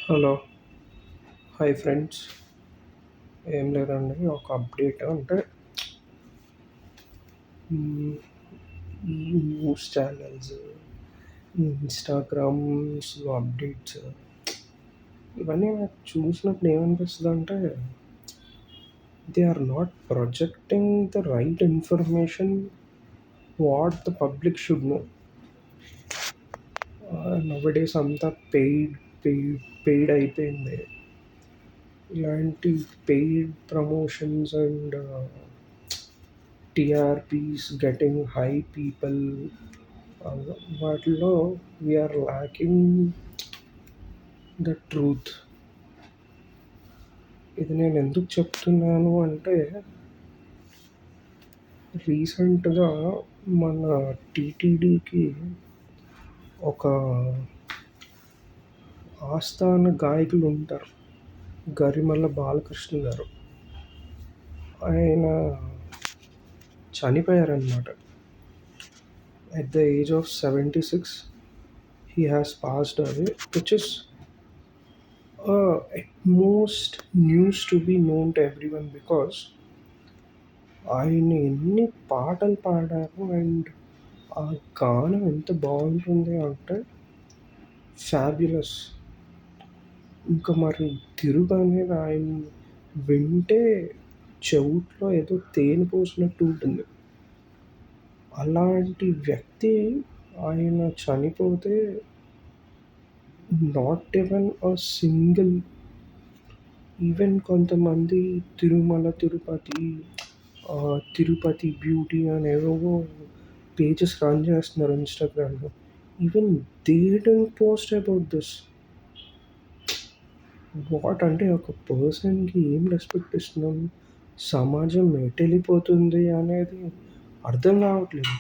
Hello. Hi friends. ఏం లేదండి. ఒక అప్డేట్ అంటే హ్మ్, ఈ న్యూస్ ఛానల్స్, ఈ ఇన్‌స్టాగ్రామ్స్‌లో అప్డేట్స్ ఇవన్నీ నాకు చూసినప్పుడు ఏమనిపిస్తదంటే, they are not projecting the right information what the public should know. Nowadays అంతా పెయిడ్ అయిపోయింది. ఇలాంటి paid promotions and TRPs getting high people వాటిలో వీఆర్ ల్యాకింగ్ ద ట్రూత్. ఇది నేను ఎందుకు చెప్తున్నాను అంటే, రీసెంట్‌గా మన టీటీడీకి ఒక ఆస్థాన గాయకులు ఉంటారు. గరిమల్ల బాలకృష్ణ గారు. ఆయన చనిపోయారనమాట. At the age of 76 he has passed away, which is at most news to be known to everyone because ఆయన ఎన్ని పాటలు పాడారు అండ్ ఆ గానం ఎంత బాగుంటుంది అంటే ఫ్యాబ్యులస్. ఇంకా మరి తిరుగు అనేది ఆయన వింటే చెవుట్లో ఏదో తేనె పోసినట్టు ఉంటుంది. అలాంటి వ్యక్తి ఆయన చనిపోతే నాట్ ఈవెన్ సింగిల్ ఈవెన్ కొంతమంది తిరుమల తిరుపతి బ్యూటీ అని ఏవేవో పేజెస్ రన్ చేస్తున్నారు ఇన్‌స్టాగ్రామ్‌లో. Even they don't post about this. What అంటే ఒక పర్సన్‌కి ఏం రెస్పెక్ట్ ఇస్తున్నాం? సమాజం ఎటెళ్ళిపోతుంది అనేది అర్థం కావట్లేదు.